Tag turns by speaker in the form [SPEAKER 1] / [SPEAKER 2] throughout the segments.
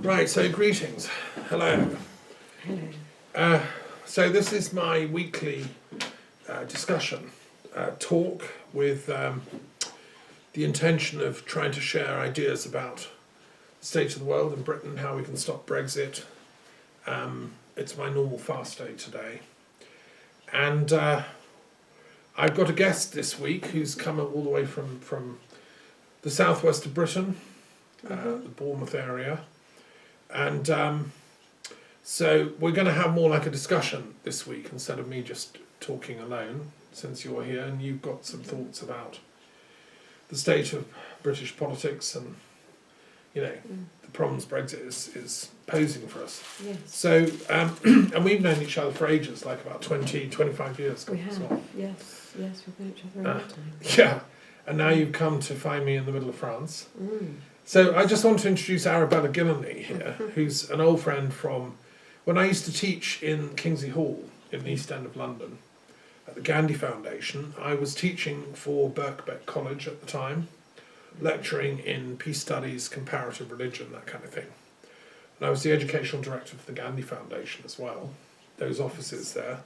[SPEAKER 1] Right, so greetings. Hello.
[SPEAKER 2] Hello.
[SPEAKER 1] So this is my weekly discussion talk with the intention of trying to share ideas about the state of the world and Britain, how we can stop Brexit. It's my normal fast day today. And I've got a guest this week who's come all the way from the southwest of Britain, the Bournemouth area. And so we're going to have more like a discussion this week instead of me just talking alone, since you're here and you've got some thoughts about the state of British politics and, you know, the problems Brexit is posing for us.
[SPEAKER 2] Yes.
[SPEAKER 1] So, and we've known each other for ages, like about 20, 25 years.
[SPEAKER 2] We have.
[SPEAKER 1] Well.
[SPEAKER 2] Yes, we've known each other a long time.
[SPEAKER 1] Yeah, and now you've come to find me in the middle of France. So I just want to introduce Arabella Gilleney here, who's an old friend from when I used to teach in Kingsley Hall in the East End of London at the Gandhi Foundation. I was teaching for Birkbeck College at the time, lecturing in peace studies, comparative religion, that kind of thing. And I was the educational director for the Gandhi Foundation as well, those offices there.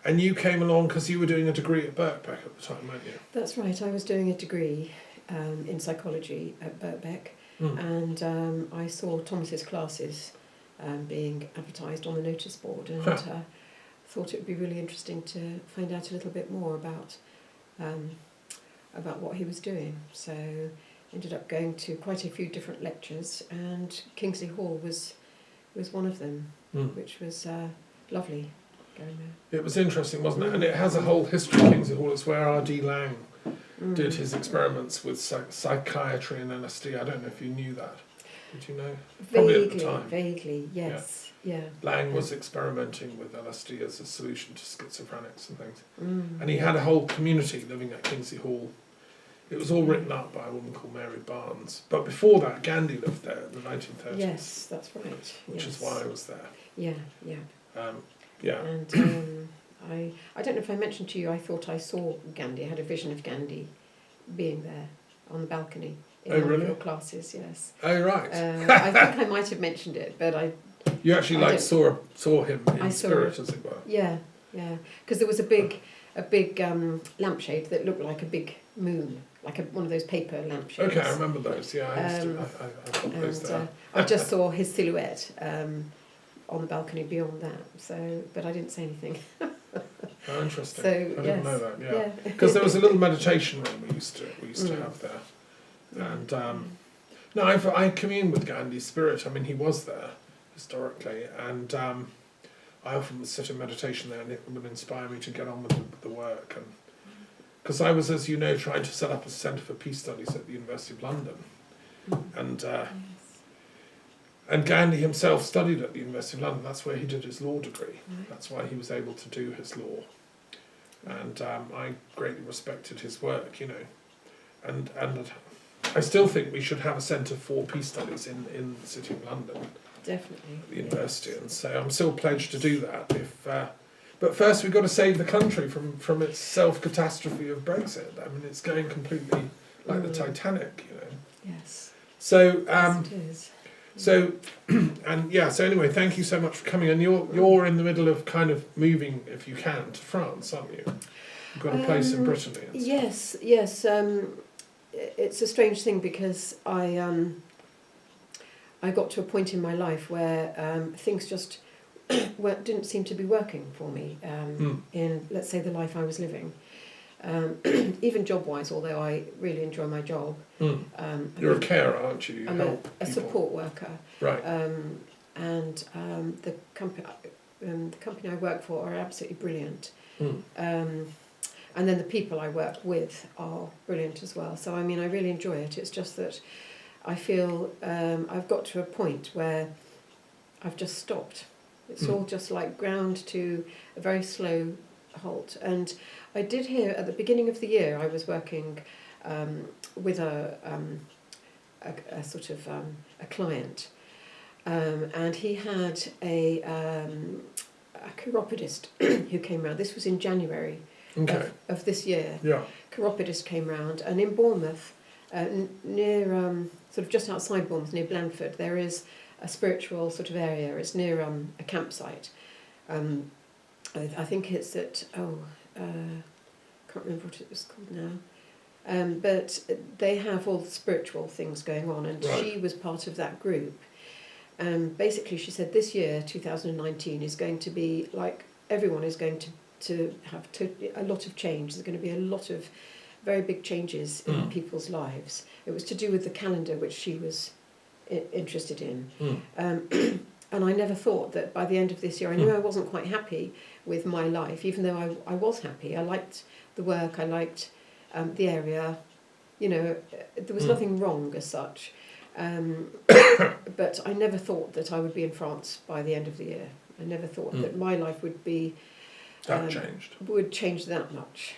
[SPEAKER 1] And you came along because you were doing a degree at Birkbeck at the time, weren't you?
[SPEAKER 2] That's right, I was doing a degree in psychology at Birkbeck, and I saw Thomas's classes being advertised on the notice board, and thought it would be really interesting to find out a little bit more about what he was doing. So ended up going to quite a few different lectures, and Kingsley Hall was one of them, which was lovely going there.
[SPEAKER 1] It was interesting, wasn't it? And it has a whole history of Kingsley Hall. It's where R.D. Laing did his experiments with psychiatry and LSD. I don't know if you knew that. Did you know? Probably at the time.
[SPEAKER 2] Vaguely, yes. Yeah.
[SPEAKER 1] Laing was experimenting with LSD as a solution to schizophrenics and things. And he had a whole community living at Kingsley Hall. It was all written up by a woman called Mary Barnes. But before that, Gandhi lived there in the 1930s.
[SPEAKER 2] Yes, that's right.
[SPEAKER 1] Which is why I was there.
[SPEAKER 2] Yeah.
[SPEAKER 1] Yeah.
[SPEAKER 2] And I don't know if I mentioned to you, I thought I saw Gandhi. I had a vision of Gandhi being there on the balcony in one of your classes. Yes.
[SPEAKER 1] Oh right.
[SPEAKER 2] I think I might have mentioned it, but
[SPEAKER 1] You actually saw him in spirit, as it were.
[SPEAKER 2] Yeah. Because there was a big lampshade that looked like a big moon, like one of those paper lampshades.
[SPEAKER 1] Okay, I remember those. Yeah, I got those there.
[SPEAKER 2] I just saw his silhouette on the balcony beyond that. So, but I didn't say anything.
[SPEAKER 1] Oh, interesting.
[SPEAKER 2] So,
[SPEAKER 1] I didn't know that. Yeah, because there was a little meditation room we used to have there, and no, I communed with Gandhi's spirit. I mean, he was there historically, and I often would sit in meditation there, and it would inspire me to get on with the work. And because I was, as you know, trying to set up a centre for peace studies at the University of London, and Gandhi himself studied at the University of London. That's where he did his law degree. That's why he was able to do his law. And I greatly respected his work, you know. And I still think we should have a centre for peace studies in the City of London.
[SPEAKER 2] Definitely.
[SPEAKER 1] At the university. And so I'm still pledged to do that. But first we've got to save the country from its self-catastrophe of Brexit. I mean, it's going completely like the Titanic, you know.
[SPEAKER 2] Yes.
[SPEAKER 1] So,
[SPEAKER 2] yes, it is.
[SPEAKER 1] So, and yeah, so anyway, thank you so much for coming. And you're in the middle of kind of moving, if you can, to France, aren't you? You've got a place in Brittany.
[SPEAKER 2] Yes. It's a strange thing because I got to a point in my life where things just didn't seem to be working for me in, let's say, the life I was living. Even job-wise, although I really enjoy my job.
[SPEAKER 1] You're a carer, aren't you?
[SPEAKER 2] I'm a support worker.
[SPEAKER 1] Right.
[SPEAKER 2] And the company I work for are absolutely brilliant. And then the people I work with are brilliant as well. So, I mean, I really enjoy it. It's just that I feel I've got to a point where I've just stopped. It's all just like ground to a very slow halt. And I did hear at the beginning of the year I was working with a sort of a client, and he had a chiropodist who came round. This was in January of this year.
[SPEAKER 1] Yeah.
[SPEAKER 2] Chiropodist came round, and in Bournemouth, near sort of just outside Bournemouth, near Blandford, there is a spiritual sort of area. It's near a campsite. I think it's at, can't remember what it was called now. But they have all the spiritual things going on, and
[SPEAKER 1] Right.
[SPEAKER 2] she was part of that group. And basically she said this year, 2019, is going to be like, everyone is going to have a lot of change. There's going to be a lot of very big changes in people's lives. It was to do with the calendar, which she was interested in. And I never thought that by the end of this year, I knew I wasn't quite happy with my life, even though I was happy. I liked the work, I liked the area, you know, there was nothing wrong as such. But I never thought that I would be in France by the end of the year. I never thought that my life would be would change that much.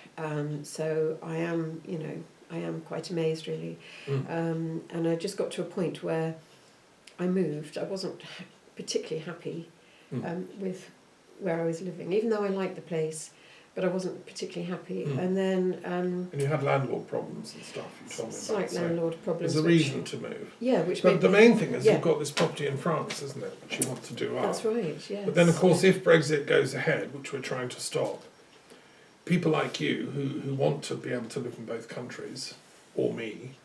[SPEAKER 2] So I am, you know, I am quite amazed really. And I just got to a point where I moved. I wasn't particularly happy with where I was living, even though I liked the place, but I wasn't particularly happy. And then
[SPEAKER 1] and you had landlord problems and stuff. You told me
[SPEAKER 2] slight
[SPEAKER 1] about.
[SPEAKER 2] landlord problems.
[SPEAKER 1] There's a reason to move.
[SPEAKER 2] Yeah, which.
[SPEAKER 1] But the main thing is
[SPEAKER 2] yeah.
[SPEAKER 1] you've got this property in France, isn't it, which you want to do up.
[SPEAKER 2] That's right. Yes.
[SPEAKER 1] But then, of course, if Brexit goes ahead, which we're trying to stop, people like you who want to be able to live in both countries, or me,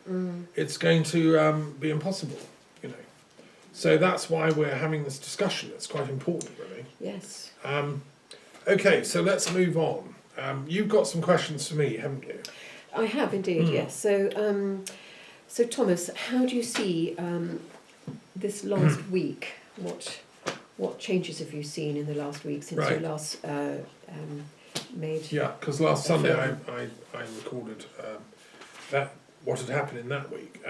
[SPEAKER 1] it's going to be impossible, you know. So that's why we're having this discussion. It's quite important, really.
[SPEAKER 2] Yes.
[SPEAKER 1] Okay, so let's move on. You've got some questions for me, haven't you?
[SPEAKER 2] I have indeed. Yes. So, so Thomas, how do you see this last week? What changes have you seen in the last week since you last made?
[SPEAKER 1] Yeah, because last Sunday I recorded that what had happened in that week.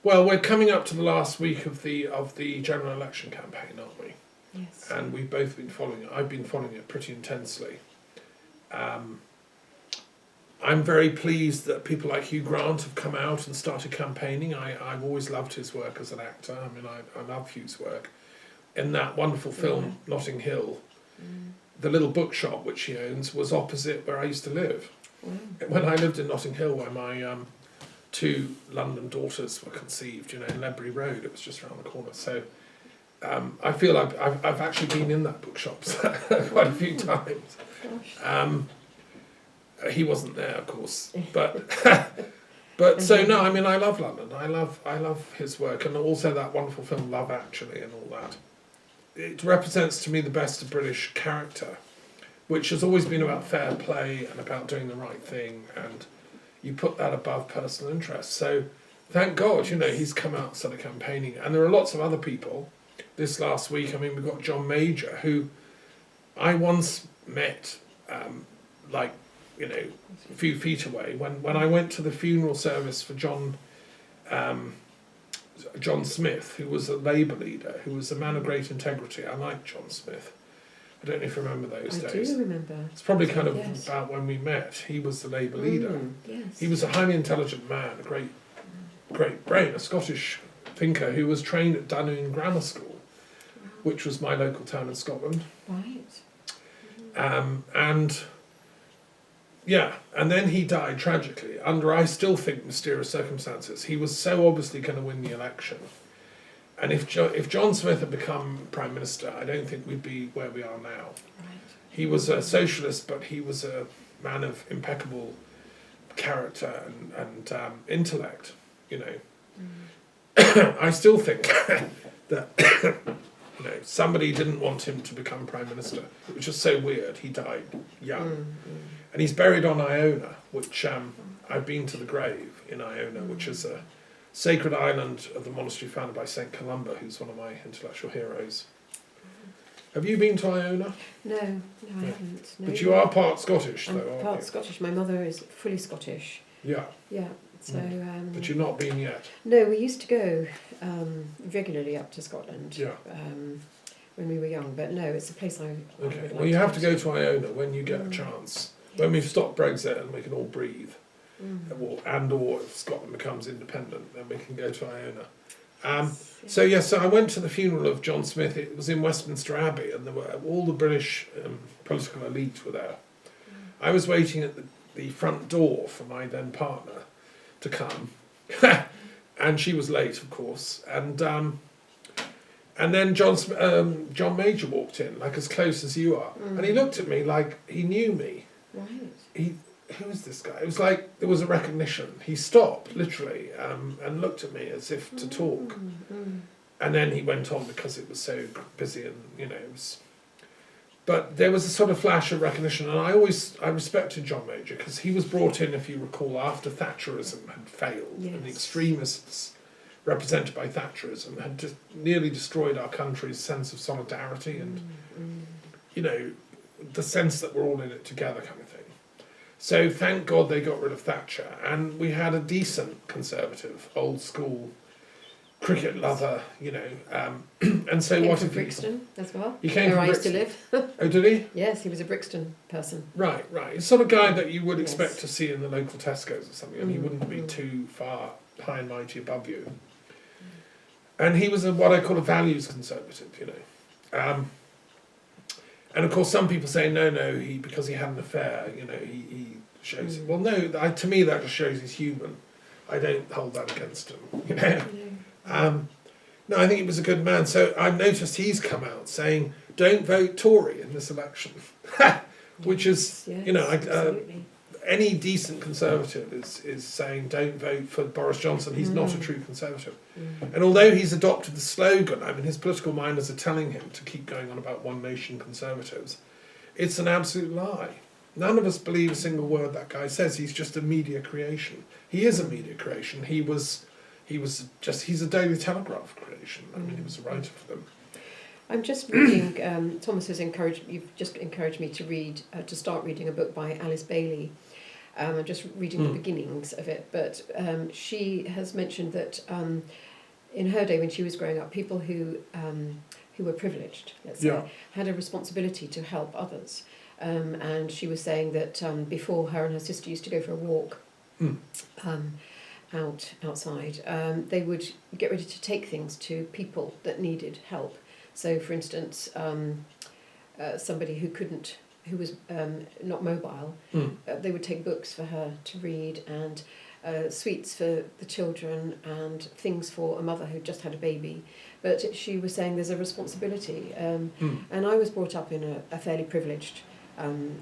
[SPEAKER 1] Well, we're coming up to the last week of the general election campaign, aren't we?
[SPEAKER 2] Yes.
[SPEAKER 1] And we've both been following it. I've been following it pretty intensely. I'm very pleased that people like Hugh Grant have come out and started campaigning. I've always loved his work as an actor. I mean, I love Hugh's work. In that wonderful film, Notting Hill, the little bookshop which he owns was opposite where I used to live. When I lived in Notting Hill, where my two London daughters were conceived, you know, in Ledbury Road, it was just around the corner. So I feel I've actually been in that bookshop quite a few times. He wasn't there, of course, but so no, I mean, I love London. I love his work, and also that wonderful film Love Actually and all that. It represents to me the best of British character, which has always been about fair play and about doing the right thing, and you put that above personal interest. So thank God, you know, he's come out and started campaigning, and there are lots of other people. This last week, I mean, we've got John Major, who I once met, like, you know, a few feet away. When I went to the funeral service for John Smith, who was a Labour leader, who was a man of great integrity. I like John Smith. I don't know if you remember those days.
[SPEAKER 2] I do remember.
[SPEAKER 1] It's probably kind of about when we met. He was the Labour leader.
[SPEAKER 2] Yes.
[SPEAKER 1] He was a highly intelligent man, a great brain, a Scottish thinker who was trained at Dunoon Grammar School, which was my local town in Scotland.
[SPEAKER 2] Right.
[SPEAKER 1] And then he died tragically under, I still think, mysterious circumstances. He was so obviously going to win the election. And if John Smith had become Prime Minister, I don't think we'd be where we are now.
[SPEAKER 2] Right.
[SPEAKER 1] He was a socialist, but he was a man of impeccable character and intellect, you know. I still think that you know, somebody didn't want him to become Prime Minister. It was just so weird. He died young. And he's buried on Iona, which I've been to the grave in Iona, which is a sacred island of the monastery founded by St. Columba, who's one of my intellectual heroes. Have you been to Iona?
[SPEAKER 2] No, I haven't. No.
[SPEAKER 1] But you are part Scottish, though, aren't
[SPEAKER 2] part
[SPEAKER 1] you?
[SPEAKER 2] Scottish. My mother is fully Scottish.
[SPEAKER 1] Yeah.
[SPEAKER 2] Yeah. So.
[SPEAKER 1] But you've not been yet.
[SPEAKER 2] No, we used to go regularly up to Scotland.
[SPEAKER 1] Yeah.
[SPEAKER 2] When we were young, but no, it's a place I would like
[SPEAKER 1] Well, you have to go to Iona when you get a chance. When we've stopped Brexit and we can all breathe, or if Scotland becomes independent, then we can go to Iona. So I went to the funeral of John Smith. It was in Westminster Abbey, and there were all the British political elite were there. I was waiting at the front door for my then partner to come, and she was late, of course. And And then John Major walked in, like as close as you are, and he looked at me like he knew me.
[SPEAKER 2] Right.
[SPEAKER 1] Who is this guy? It was like there was a recognition. He stopped literally and looked at me as if to talk, and then he went on because it was so busy and it was. But there was a sort of flash of recognition, and I respected John Major because he was brought in, if you recall, after Thatcherism had failed, and the extremists represented by Thatcherism had just nearly destroyed our country's sense of solidarity and the sense that we're all in it together kind of thing. So thank God they got rid of Thatcher, and we had a decent Conservative, old school cricket lover, and so
[SPEAKER 2] Came from Brixton as well.
[SPEAKER 1] He came
[SPEAKER 2] where
[SPEAKER 1] from
[SPEAKER 2] I used to
[SPEAKER 1] Brixton.
[SPEAKER 2] live.
[SPEAKER 1] Oh, did he?
[SPEAKER 2] Yes, he was a Brixton person.
[SPEAKER 1] Right. He's the sort of guy that you would
[SPEAKER 2] Yes.
[SPEAKER 1] expect to see in the local Tesco's or something, and he wouldn't be too far high and mighty above you. And he was what I call a values Conservative, and of course some people say no, because he had an affair, he shows. Well, no, to me that just shows he's human. I don't hold that against him, No, I think he was a good man. So I've noticed he's come out saying, "Don't vote Tory in this election," which is,
[SPEAKER 2] absolutely.
[SPEAKER 1] any decent Conservative is saying, "Don't vote for Boris Johnson. He's not a true Conservative." And although he's adopted the slogan, his political minders are telling him to keep going on about one nation Conservatives. It's an absolute lie. None of us believe a single word that guy says. He's just a media creation. He is a media creation. He's a Daily Telegraph creation. He was a writer for them.
[SPEAKER 2] I'm just reading. You've just encouraged me to start reading a book by Alice Bailey. I'm just reading the beginnings of it, but she has mentioned that in her day when she was growing up, people who were privileged, let's say, had a responsibility to help others. And she was saying that before, her and her sister used to go for a walk outside, they would get ready to take things to people that needed help. So, for instance, somebody who was not mobile, they would take books for her to read, and sweets for the children, and things for a mother who just had a baby. But she was saying there's a responsibility. And I was brought up in a fairly privileged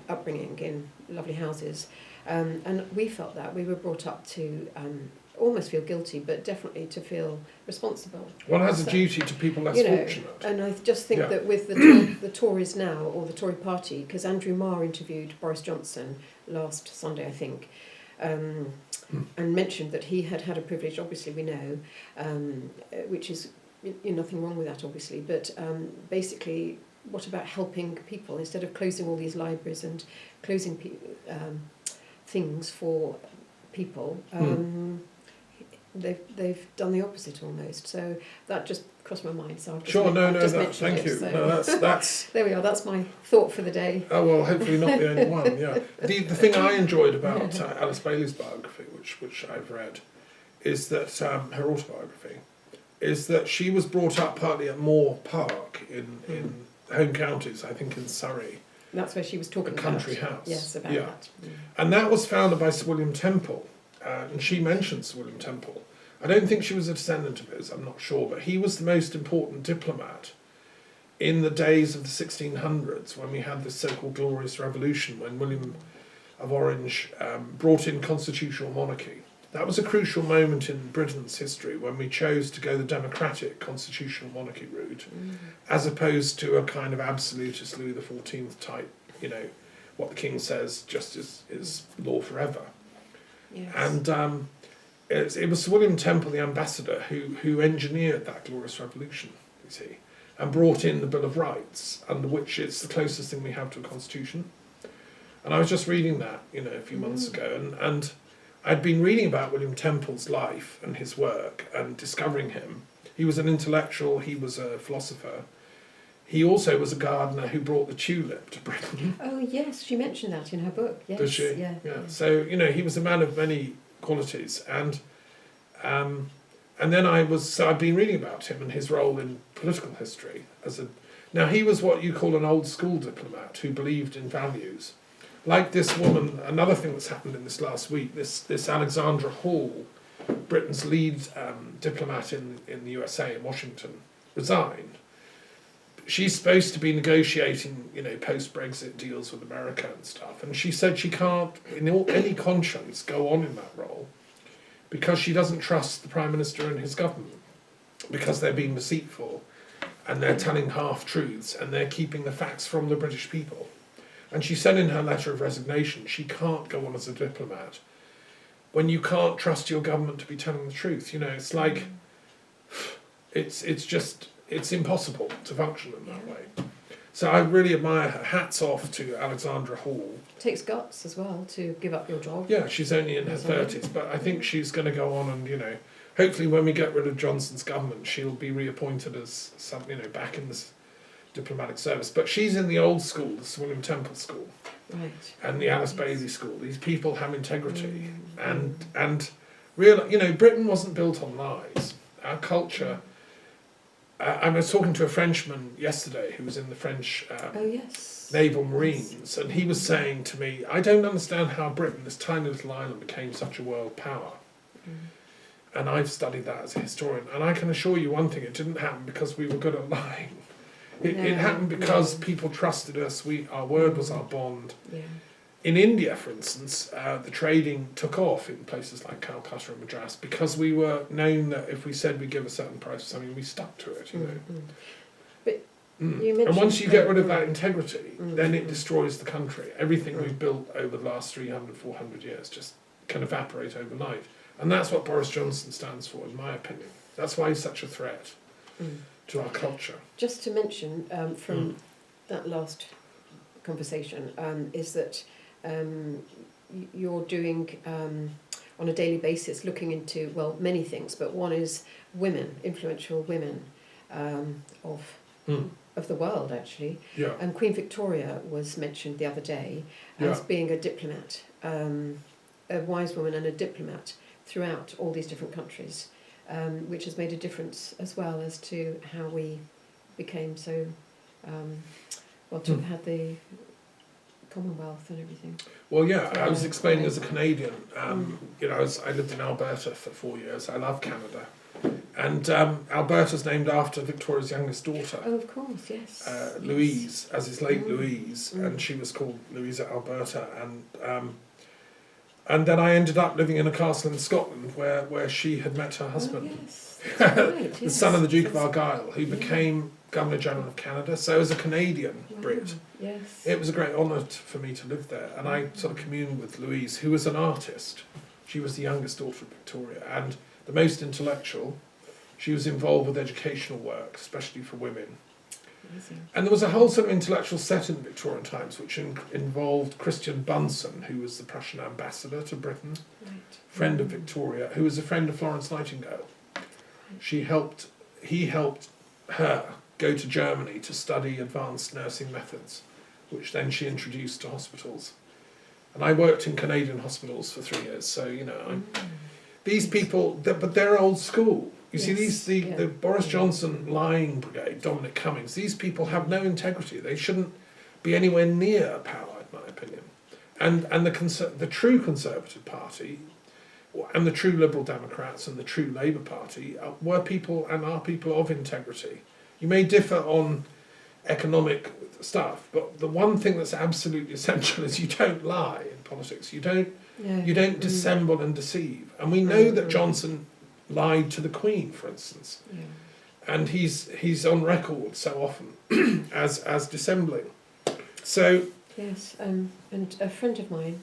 [SPEAKER 2] upbringing in lovely houses. And we felt that. We were brought up to almost feel guilty, but definitely to feel responsible.
[SPEAKER 1] One has a duty to people less fortunate.
[SPEAKER 2] And I just think that with the Tories now, or the Tory party, because Andrew Marr interviewed Boris Johnson last Sunday, I think, and mentioned that he had a privilege, obviously we know, which is nothing wrong with that, obviously, but basically, what about helping people instead of closing all these libraries and closing things for people? They've done the opposite almost. So that just crossed my mind. So I've just
[SPEAKER 1] thank you.
[SPEAKER 2] So.
[SPEAKER 1] No, that's
[SPEAKER 2] there we are. That's my thought for the day.
[SPEAKER 1] Oh well, hopefully not the only one. Yeah. The thing I enjoyed about Alice Bailey's biography, which I've read, is that her autobiography, is that she was brought up partly at Moor Park in Home Counties, I think in Surrey.
[SPEAKER 2] That's where she was talking about.
[SPEAKER 1] A country house.
[SPEAKER 2] Yes, about that.
[SPEAKER 1] And that was founded by Sir William Temple, and she mentions Sir William Temple. I don't think she was a descendant of his, I'm not sure, but he was the most important diplomat in the days of the 1600s, when we had this so-called Glorious Revolution, when William of Orange brought in constitutional monarchy. That was a crucial moment in Britain's history when we chose to go the democratic constitutional monarchy route, as opposed to a kind of absolutist Louis XIV type, what the king says just is law forever.
[SPEAKER 2] Yes.
[SPEAKER 1] And it was Sir William Temple, the ambassador, who engineered that Glorious Revolution, you see, and brought in the Bill of Rights, under which it's the closest thing we have to a constitution. And I was just reading that, a few months ago, and I'd been reading about William Temple's life and his work and discovering him. He was an intellectual, he was a philosopher. He also was a gardener who brought the tulip to Britain.
[SPEAKER 2] Oh yes, she mentioned that in her book. Yes.
[SPEAKER 1] Did she?
[SPEAKER 2] Yeah.
[SPEAKER 1] So, he was a man of many qualities, and then I'd been reading about him and his role in political history now he was what you call an old school diplomat who believed in values. Like this woman, another thing that's happened in this last week, this Alexandra Hall, Britain's lead diplomat in the USA, in Washington, resigned. she's supposed to be negotiating, post-Brexit deals with America and stuff, and she said she can't, any conscience, go on in that role because she doesn't trust the Prime Minister and his government, because they're being deceitful and they're telling half-truths and they're keeping the facts from the British people. And she said in her letter of resignation she can't go on as a diplomat when you can't trust your government to be telling the truth. It's like, it's impossible to function in that way. So I really admire her. Hats off to Alexandra Hall.
[SPEAKER 2] It takes guts as well to give up your job.
[SPEAKER 1] Yeah, she's only in her 30s, but I think she's going to go on and, hopefully when we get rid of Johnson's government, she'll be reappointed as some, back in this diplomatic service. But she's in the old school, the Sir William Temple School,
[SPEAKER 2] right,
[SPEAKER 1] and the Alice Bailey School. These people have integrity and real. Britain wasn't built on lies. Our culture. I was talking to a Frenchman yesterday who was in the French Naval Marines, and he was saying to me, I don't understand how Britain, this tiny little island, became such a world power. And I've studied that as a historian, and I can assure you one thing, it didn't happen because we were good at lying. It happened because people trusted us, our word was our bond.
[SPEAKER 2] Yeah.
[SPEAKER 1] In India, for instance, the trading took off in places like Calcutta and Madras because we were known that if we said we'd give a certain price for something, we stuck to it.
[SPEAKER 2] But you mentioned,
[SPEAKER 1] and once you get rid of that integrity, then it destroys the country. Everything we've built over the last 300, 400 years just can evaporate overnight. And that's what Boris Johnson stands for, in my opinion. That's why he's such a threat to our culture.
[SPEAKER 2] Just to mention from that last conversation is that you're doing on a daily basis, looking into, many things, but one is women, influential women of the world, actually.
[SPEAKER 1] Yeah.
[SPEAKER 2] And Queen Victoria was mentioned the other day as being a diplomat, a wise woman and a diplomat throughout all these different countries, which has made a difference as well as to how we became so, to have had the Commonwealth and everything.
[SPEAKER 1] Well, yeah, I was explaining as a Canadian, I lived in Alberta for 4 years. I love Canada. And Alberta's named after Victoria's youngest daughter.
[SPEAKER 2] Oh, of course, yes.
[SPEAKER 1] Louise, as is Lake Louise, and she was called Louisa Alberta. And then I ended up living in a castle in Scotland where she had met her husband, the son of the Duke of Argyll, who became Governor General of Canada. So as a Canadian Brit, it was a great honour for me to live there. And I sort of communed with Louise, who was an artist. She was the youngest daughter of Victoria and the most intellectual. She was involved with educational work, especially for women. Amazing. And there was a whole sort of intellectual set in the Victorian times which involved Christian Bunsen, who was the Prussian ambassador to Britain, friend of Victoria, who was a friend of Florence Nightingale. He helped her go to Germany to study advanced nursing methods, which then she introduced to hospitals. And I worked in Canadian hospitals for 3 years, so these people, but they're old school. You see, the Boris Johnson lying brigade, Dominic Cummings, these people have no integrity. They shouldn't be anywhere near power, in my opinion. And the true Conservative Party, and the true Liberal Democrats and the true Labour Party were people and are people of integrity. You may differ on economic stuff, but the one thing that's absolutely essential is you don't lie in politics. You don't dissemble and deceive. And we know that Johnson lied to the Queen, for instance, and he's on record so often as dissembling. So
[SPEAKER 2] and a friend of mine,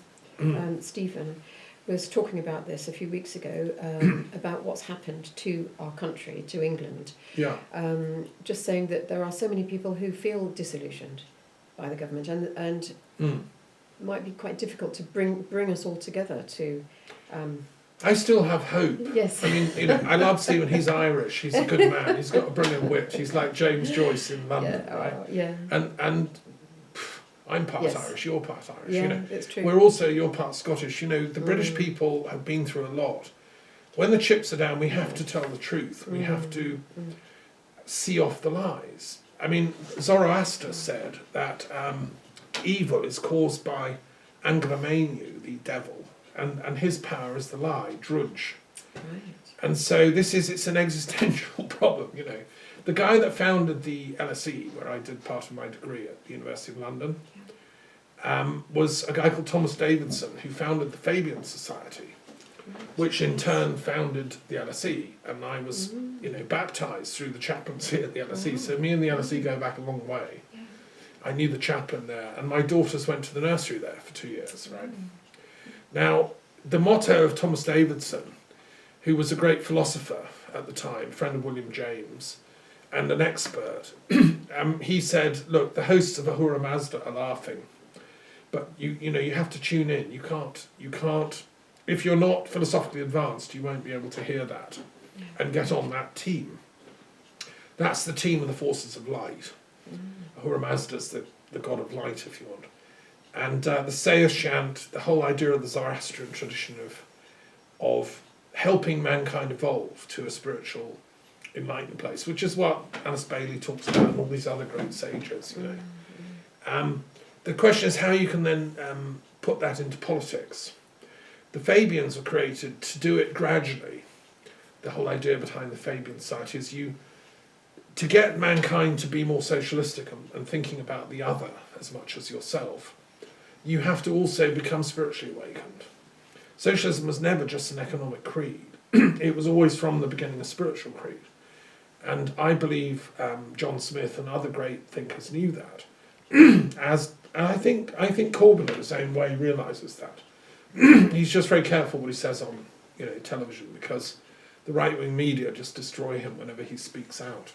[SPEAKER 2] Stephen, was talking about this a few weeks ago about what's happened to our country, to England. Just saying that there are so many people who feel disillusioned by the government, and it might be quite difficult to bring us all together to.
[SPEAKER 1] I still have hope.
[SPEAKER 2] Yes.
[SPEAKER 1] I mean, I love Stephen. He's Irish. He's a good man. He's got a brilliant wit. He's like James Joyce in London, right? And I'm part Irish. You're part Irish.
[SPEAKER 2] Yeah, it's true.
[SPEAKER 1] We're also, you're part Scottish. The British people have been through a lot. When the chips are down, we have to tell the truth. We have to see off the lies. I mean, Zoroaster said that evil is caused by Angramenu, the devil. And his power is the lie, drudge. Right. And so it's an existential problem, the guy that founded the LSE, where I did part of my degree at the University of London, was a guy called Thomas Davidson, who founded the Fabian Society, which in turn founded the LSE, and I was, baptised through the chaplaincy at the LSE. So me and the LSE go back a long way.
[SPEAKER 2] Yeah.
[SPEAKER 1] I knew the chaplain there, and my daughters went to the nursery there for 2 years, right? Now, the motto of Thomas Davidson, who was a great philosopher at the time, friend of William James, and an expert, he said, look, the hosts of Ahura Mazda are laughing, but you have to tune in. You can't, if you're not philosophically advanced, you won't be able to hear that and get on that team. That's the team of the forces of light. Ahura Mazda's the god of light, if you want. And the Sayashant, the whole idea of the Zoroastrian tradition of helping mankind evolve to a spiritual enlightened place, which is what Alice Bailey talks about and all these other great sages, The question is how you can then put that into politics. The Fabians were created to do it gradually. The whole idea behind the Fabian Society is to get mankind to be more socialistic and thinking about the other as much as yourself. You have to also become spiritually awakened. Socialism was never just an economic creed. It was always from the beginning a spiritual creed. And I believe John Smith and other great thinkers knew that. And I think Corbyn in his own way realises that. He's just very careful what he says on television, because the right-wing media just destroy him whenever he speaks out.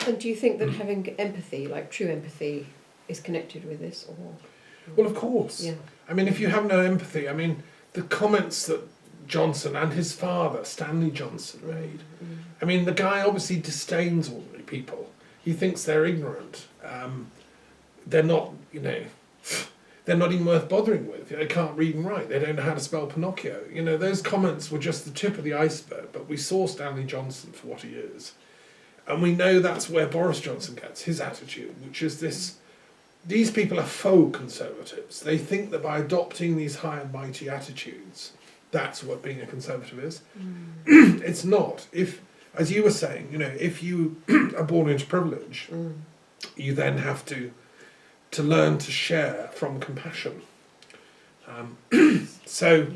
[SPEAKER 2] And do you think that having empathy, like true empathy, is connected with this? Or?
[SPEAKER 1] Well, of course.
[SPEAKER 2] Yeah.
[SPEAKER 1] I mean, if you have no empathy, I mean, the comments that Johnson and his father, Stanley Johnson, made, I mean, the guy obviously disdains ordinary people. He thinks they're ignorant. They're not, they're not even worth bothering with. They can't read and write. They don't know how to spell Pinocchio. Those comments were just the tip of the iceberg, but we saw Stanley Johnson for what he is. And we know that's where Boris Johnson gets his attitude, which is this: these people are faux conservatives. They think that by adopting these high and mighty attitudes, that's what being a conservative is. It's not. If, as you were saying, if you are born into privilege, you then have to learn to share from compassion. So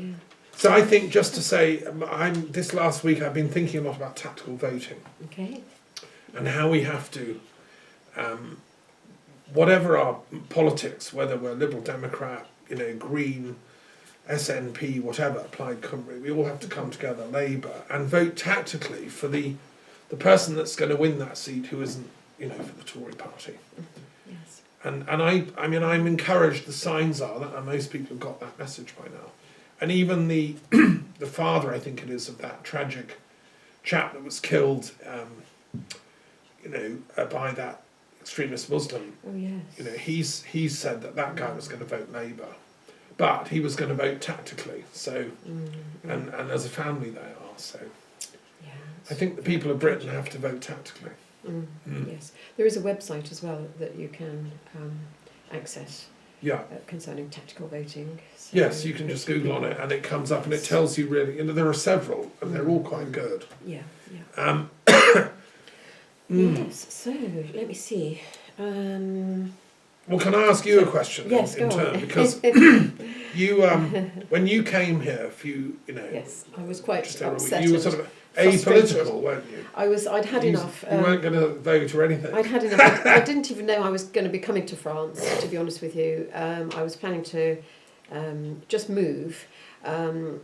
[SPEAKER 1] I think, just to say, this last week I've been thinking a lot about tactical voting.
[SPEAKER 2] Okay.
[SPEAKER 1] And how we have to, whatever our politics, whether we're Liberal Democrat, Green, SNP, whatever, Plaid Cymru, we all have to come together, Labour, and vote tactically for the person that's going to win that seat who isn't, for the Tory party.
[SPEAKER 2] Yes.
[SPEAKER 1] And I'm encouraged. The signs are that most people have got that message by now, and even the the father, I think it is, of that tragic chap that was killed. By that extremist Muslim.
[SPEAKER 2] Oh yes.
[SPEAKER 1] He's said that guy was going to vote Labour, but he was going to vote tactically. So, and as a family they are. So,
[SPEAKER 2] yeah,
[SPEAKER 1] I think the people of Britain have to vote tactically.
[SPEAKER 2] Yes, there is a website as well that you can access.
[SPEAKER 1] Yeah.
[SPEAKER 2] Concerning tactical voting. So
[SPEAKER 1] Yes, you can just Google on it and it comes up and it tells you really. There are several and they're all quite good.
[SPEAKER 2] Yeah.
[SPEAKER 1] Yes,
[SPEAKER 2] so let me see.
[SPEAKER 1] Well, can I ask you a question?
[SPEAKER 2] Yes,
[SPEAKER 1] in
[SPEAKER 2] go
[SPEAKER 1] turn?
[SPEAKER 2] on.
[SPEAKER 1] Because you, when you came here,
[SPEAKER 2] Yes, I was quite
[SPEAKER 1] just over a week,
[SPEAKER 2] upset.
[SPEAKER 1] you were sort of apolitical, weren't you?
[SPEAKER 2] I'd had enough.
[SPEAKER 1] You weren't going to vote or anything.
[SPEAKER 2] I'd had enough. I didn't even know I was going to be coming to France, to be honest with you. I was planning to just move and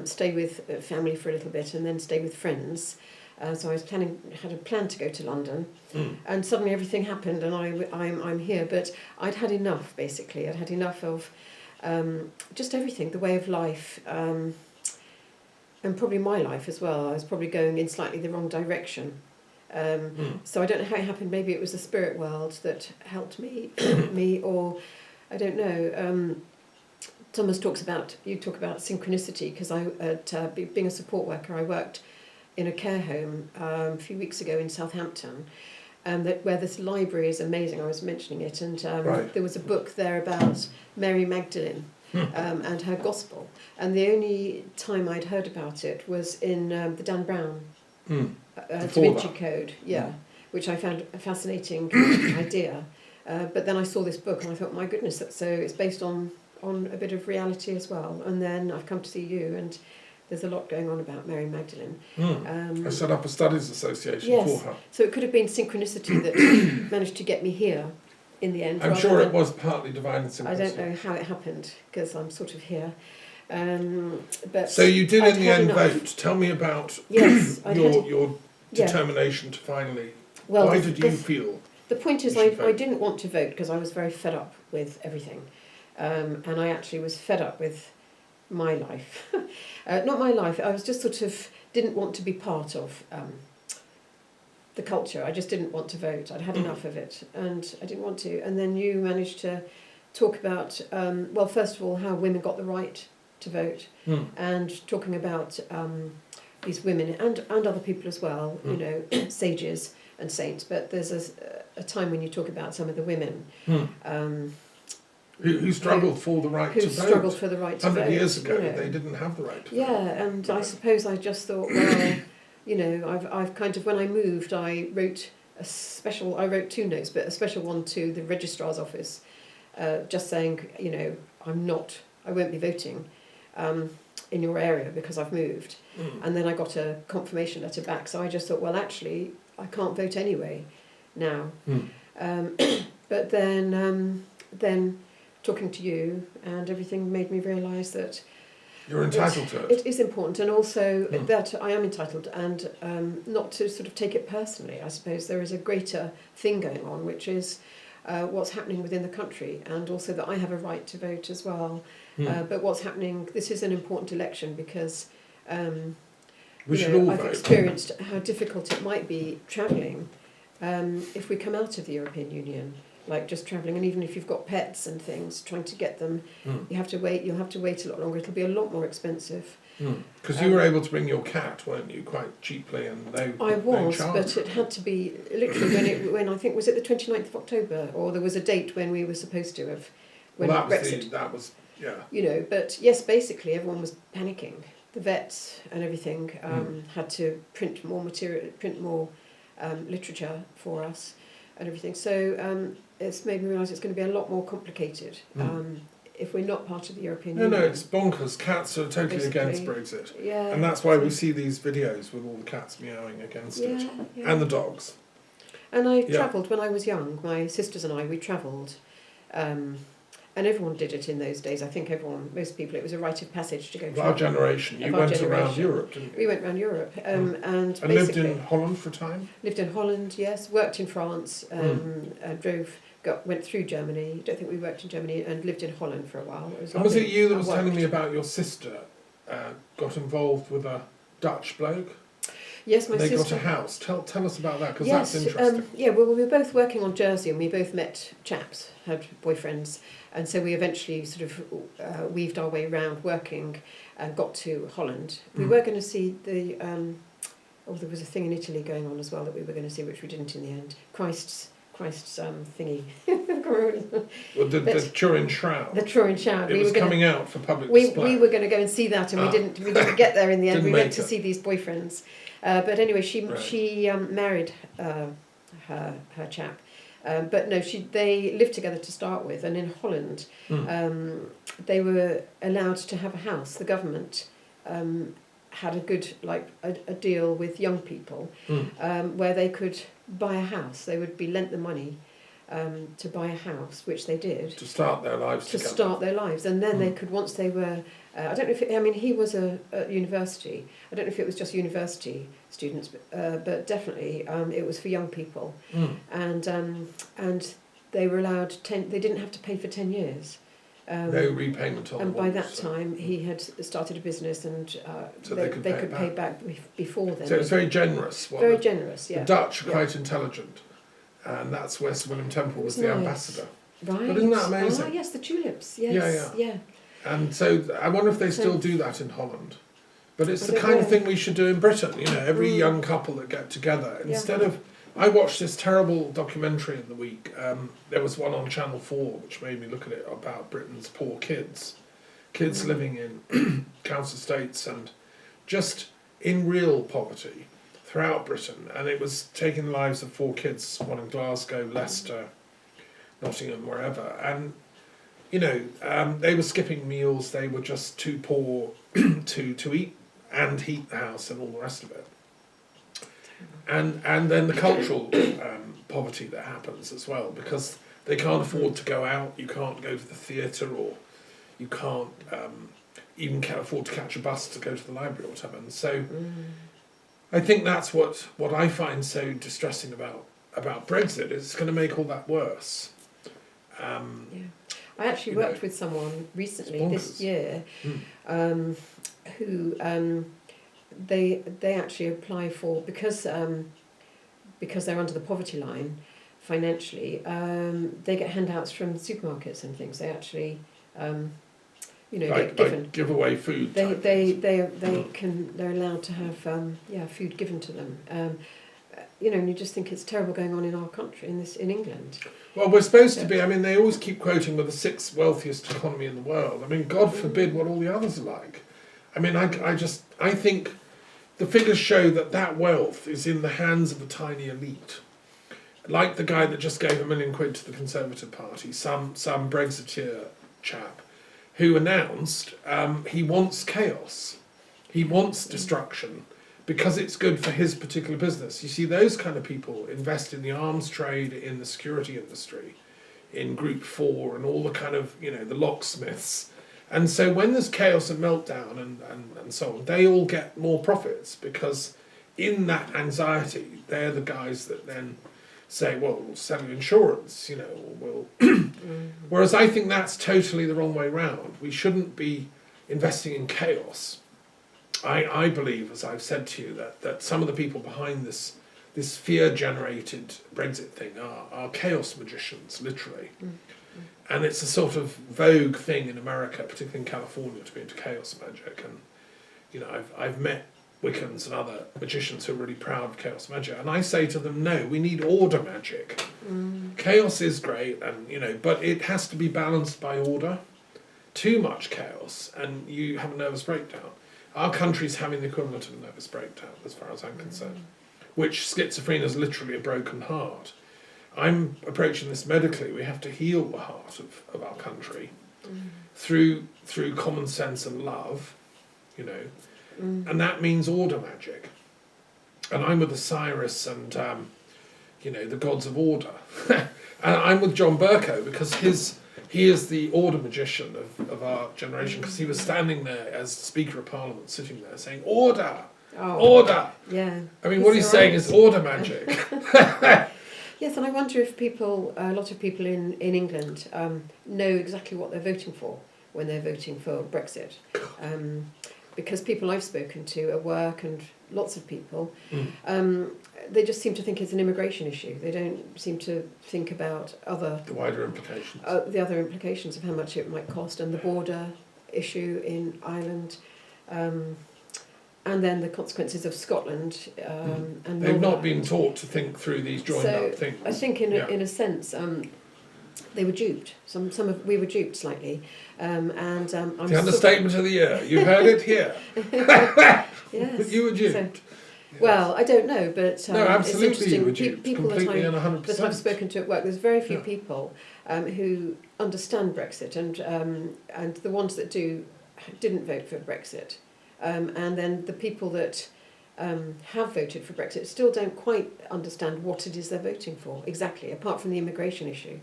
[SPEAKER 2] stay with family for a little bit and then stay with friends. So I was had a plan to go to London, and suddenly everything happened, and I'm here. But I'd had enough, basically. I'd had enough of just everything, the way of life, and probably my life as well. I was probably going in slightly the wrong direction. So I don't know how it happened. Maybe it was the spirit world that helped me, or I don't know. Thomas you talk about synchronicity, because being a support worker, I worked in a care home a few weeks ago in Southampton, where this library is amazing. I was mentioning it, and there was a book there about Mary Magdalene and her gospel. And the only time I'd heard about it was in the Dan Brown
[SPEAKER 1] Before
[SPEAKER 2] Da Vinci
[SPEAKER 1] that.
[SPEAKER 2] Code, yeah, which I found a fascinating idea. But then I saw this book and I thought, my goodness, so it's based on a bit of reality as well. And then I've come to see you, and there's a lot going on about Mary Magdalene.
[SPEAKER 1] I set up a studies association
[SPEAKER 2] Yes,
[SPEAKER 1] for her.
[SPEAKER 2] so it could have been synchronicity that managed to get me here in the end.
[SPEAKER 1] I'm
[SPEAKER 2] rather
[SPEAKER 1] sure
[SPEAKER 2] than-
[SPEAKER 1] it was partly divine synchronicity.
[SPEAKER 2] I don't know how it happened because I'm sort of here. But
[SPEAKER 1] So you did
[SPEAKER 2] I'd
[SPEAKER 1] in the
[SPEAKER 2] had
[SPEAKER 1] end
[SPEAKER 2] enough.
[SPEAKER 1] vote. Tell me about
[SPEAKER 2] Yes, I'd had it.
[SPEAKER 1] your
[SPEAKER 2] Yeah.
[SPEAKER 1] determination to finally.
[SPEAKER 2] Well,
[SPEAKER 1] Why
[SPEAKER 2] the-
[SPEAKER 1] did you
[SPEAKER 2] the-
[SPEAKER 1] feel?
[SPEAKER 2] The point is,
[SPEAKER 1] You should
[SPEAKER 2] I
[SPEAKER 1] vote.
[SPEAKER 2] didn't want to vote because I was very fed up with everything. And I actually was fed up with my life. Not my life, I was just sort of didn't want to be part of the culture. I just didn't want to vote. I'd had enough of it and I didn't want to. And then you managed to talk about, well, first of all, how women got the right to vote and talking about these women and other people as well, you know, sages and saints. But there's a time when you talk about some of the women
[SPEAKER 1] Who struggled for the right
[SPEAKER 2] who
[SPEAKER 1] to vote.
[SPEAKER 2] struggled for the right to vote.
[SPEAKER 1] 100 years ago,
[SPEAKER 2] you know.
[SPEAKER 1] they didn't have the right to vote.
[SPEAKER 2] Yeah, and I suppose I just thought, well, you know, I've kind of, when I moved, I wrote I wrote 2 notes, but a special one to the registrar's office, just saying, you know, I won't be voting in your area because I've moved. And then I got a confirmation letter back, so I just thought, well, actually, I can't vote anyway now. But then talking to you and everything made me realise that
[SPEAKER 1] You're entitled to it.
[SPEAKER 2] it is important, and also that I am entitled, and not to sort of take it personally. I suppose there is a greater thing going on, which is what's happening within the country, and also that I have a right to vote as well. But what's happening, this is an important election because
[SPEAKER 1] We should
[SPEAKER 2] you know,
[SPEAKER 1] all
[SPEAKER 2] I've
[SPEAKER 1] vote.
[SPEAKER 2] experienced how difficult it might be travelling if we come out of the European Union. Like just travelling, and even if you've got pets and things, trying to get them, you have to wait. You'll have to wait a lot longer. It'll be a lot more expensive.
[SPEAKER 1] Because you were able to bring your cat, weren't you, quite cheaply and no
[SPEAKER 2] I
[SPEAKER 1] no
[SPEAKER 2] was,
[SPEAKER 1] charge.
[SPEAKER 2] but it had to be literally when I think was it the 29th of October, or there was a date when we were supposed to have when
[SPEAKER 1] Well,
[SPEAKER 2] Brexit.
[SPEAKER 1] that was yeah.
[SPEAKER 2] You know, but yes, basically everyone was panicking. The vets and everything had to print more material, print more literature for us, and everything. So it's made me realise it's going to be a lot more complicated if we're not part of the European Union.
[SPEAKER 1] No, it's bonkers. Cats are totally
[SPEAKER 2] Basically,
[SPEAKER 1] against Brexit.
[SPEAKER 2] Yeah.
[SPEAKER 1] And that's why we see these videos with all the cats meowing against it.
[SPEAKER 2] Yeah.
[SPEAKER 1] And the dogs.
[SPEAKER 2] And I
[SPEAKER 1] Yeah.
[SPEAKER 2] travelled when I was young. My sisters and I, we travelled. And everyone did it in those days. I think most people, it was a rite of passage to go
[SPEAKER 1] Of our
[SPEAKER 2] travel.
[SPEAKER 1] generation. You
[SPEAKER 2] Of our
[SPEAKER 1] went around
[SPEAKER 2] generation.
[SPEAKER 1] Europe, didn't you?
[SPEAKER 2] We went around Europe and
[SPEAKER 1] And lived
[SPEAKER 2] basically
[SPEAKER 1] in Holland for a time?
[SPEAKER 2] lived in Holland, yes, worked in France, went through Germany. Don't think we worked in Germany, and lived in Holland for a while. It was
[SPEAKER 1] And was
[SPEAKER 2] lovely.
[SPEAKER 1] it you that
[SPEAKER 2] I
[SPEAKER 1] was telling me
[SPEAKER 2] worked.
[SPEAKER 1] about your sister got involved with a Dutch bloke?
[SPEAKER 2] Yes, my
[SPEAKER 1] They
[SPEAKER 2] sister.
[SPEAKER 1] got a house. Tell us about that, because
[SPEAKER 2] Yes,
[SPEAKER 1] that's interesting.
[SPEAKER 2] well, we were both working on Jersey, and we both met chaps, had boyfriends, and so we eventually sort of weaved our way around working and got to Holland. We were going to see the, there was a thing in Italy going on as well that we were going to see, which we didn't in the end. Christ's thingy.
[SPEAKER 1] Well, the Turin Shroud.
[SPEAKER 2] The Turin Shroud.
[SPEAKER 1] It was coming out for public
[SPEAKER 2] we
[SPEAKER 1] display.
[SPEAKER 2] were going to go and see that, and we didn't get there in the end.
[SPEAKER 1] Didn't
[SPEAKER 2] We went
[SPEAKER 1] make
[SPEAKER 2] to
[SPEAKER 1] it.
[SPEAKER 2] see these boyfriends, but anyway, she married her chap, but no, they lived together to start with, and in Holland, they were allowed to have a house. The government had a good a deal with young people where they could buy a house. They would be lent the money to buy a house, which they did.
[SPEAKER 1] To start their lives
[SPEAKER 2] To
[SPEAKER 1] together.
[SPEAKER 2] start their lives, and then they could, once they were, I don't know if he was at university. I don't know if it was just university students, but definitely it was for young people, and they were allowed they didn't have to pay for 10 years.
[SPEAKER 1] No repayment on
[SPEAKER 2] And
[SPEAKER 1] the
[SPEAKER 2] by
[SPEAKER 1] mortgage,
[SPEAKER 2] that
[SPEAKER 1] so-
[SPEAKER 2] time, he had started a business, and
[SPEAKER 1] So
[SPEAKER 2] they
[SPEAKER 1] could
[SPEAKER 2] could
[SPEAKER 1] pay
[SPEAKER 2] pay
[SPEAKER 1] it
[SPEAKER 2] back before then.
[SPEAKER 1] So it's very generous. Well,
[SPEAKER 2] Very
[SPEAKER 1] the-
[SPEAKER 2] generous, yeah.
[SPEAKER 1] The Dutch are
[SPEAKER 2] Yeah.
[SPEAKER 1] quite intelligent, and that's where Sir William Temple was
[SPEAKER 2] It
[SPEAKER 1] the
[SPEAKER 2] was nice.
[SPEAKER 1] ambassador.
[SPEAKER 2] Right.
[SPEAKER 1] But isn't that amazing?
[SPEAKER 2] Ah, yes, the tulips. Yes. Yeah.
[SPEAKER 1] And so I wonder if they
[SPEAKER 2] So-
[SPEAKER 1] still do that in Holland. But it's
[SPEAKER 2] I
[SPEAKER 1] the
[SPEAKER 2] don't
[SPEAKER 1] kind of
[SPEAKER 2] know.
[SPEAKER 1] thing we should do in Britain. You know, every young couple that get together,
[SPEAKER 2] Yeah.
[SPEAKER 1] instead of. I watched this terrible documentary in the week. There was one on Channel 4 which made me look at it about Britain's poor kids. Kids living in council estates and just in real poverty. throughout Britain, and it was taking the lives of 4 kids, one in Glasgow, Leicester, Nottingham, wherever. And they were skipping meals. They were just too poor to eat and heat the house and all the rest of it. And then the cultural poverty that happens as well, because they can't afford to go out. You can't go to the theatre, or you can't even afford to catch a bus to go to the library or whatever. And so I think that's what I find so distressing about Brexit, is it's going to make all that worse.
[SPEAKER 2] Yeah. I actually worked with someone recently this year who they actually apply for, because they're under the poverty line financially, they get handouts from supermarkets and things. They actually get given,
[SPEAKER 1] like give away food.
[SPEAKER 2] They're allowed to have food given to them. And you just think it's terrible going on in our country, in England.
[SPEAKER 1] Well, we're supposed to be. I mean, they always keep quoting we're the 6th wealthiest economy in the world. I mean, God forbid what all the others are like. I mean, I think the figures show that wealth is in the hands of a tiny elite, like the guy that just gave £1 million to the Conservative Party, some Brexiteer chap, who announced he wants chaos, he wants destruction, because it's good for his particular business. You see, those kind of people invest in the arms trade, in the security industry, in Group 4 and all the kind of, the locksmiths. And so when there's chaos and meltdown and so on, they all get more profits, because in that anxiety, they're the guys that then say, well, we'll sell you insurance, or we'll... Whereas I think that's totally the wrong way round. We shouldn't be investing in chaos. I believe, as I've said to you, that some of the people behind this fear-generated Brexit thing are chaos magicians, literally. And it's a sort of vogue thing in America, particularly in California, to be into chaos magic. And I've met Wiccans and other magicians who are really proud of chaos magic, and I say to them, no, we need order magic. Chaos is great, and but it has to be balanced by order. Too much chaos and you have a nervous breakdown. Our country's having the equivalent of a nervous breakdown, as far as I'm concerned, which schizophrenia is literally a broken heart. I'm approaching this medically. We have to heal the heart of our country through common sense and love, and that means order magic. And I'm with Osiris and the gods of order. And I'm with John Bercow, because he is the order magician of our generation, because he was standing there as Speaker of Parliament, sitting there saying, order, order.
[SPEAKER 2] Yeah.
[SPEAKER 1] I mean, what he's saying is order magic.
[SPEAKER 2] Yes, and I wonder if a lot of people in England know exactly what they're voting for when they're voting for Brexit. Because people I've spoken to at work, and lots of people, they just seem to think it's an immigration issue. They don't seem to think about the wider implications. The other implications of how much it might cost, and the border issue in Ireland, and then the consequences of Scotland. And
[SPEAKER 1] they've not been taught to think through these joined-up things.
[SPEAKER 2] I think, in a sense, they were duped. We were duped slightly, and I'm
[SPEAKER 1] the understatement of the year. You heard it here.
[SPEAKER 2] Yes,
[SPEAKER 1] you were duped.
[SPEAKER 2] Yes. Well, I don't know, but
[SPEAKER 1] no, absolutely,
[SPEAKER 2] it's interesting.
[SPEAKER 1] you were duped.
[SPEAKER 2] People
[SPEAKER 1] completely and 100%.
[SPEAKER 2] that I've spoken to at work, there's very few people who understand Brexit, and the ones that didn't vote for Brexit, and then the people that have voted for Brexit still don't quite understand what it is they're voting for exactly, apart from the immigration issue.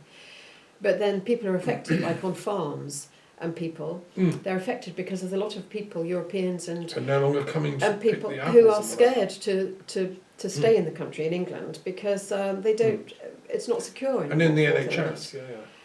[SPEAKER 2] But then people are affected, like on farms and people, they're affected because there's a lot of people, Europeans and
[SPEAKER 1] no longer coming to
[SPEAKER 2] and people
[SPEAKER 1] pick the
[SPEAKER 2] who are
[SPEAKER 1] apples
[SPEAKER 2] scared to stay in the country in England, because they don't. It's not secure.
[SPEAKER 1] And in the NHS, yeah.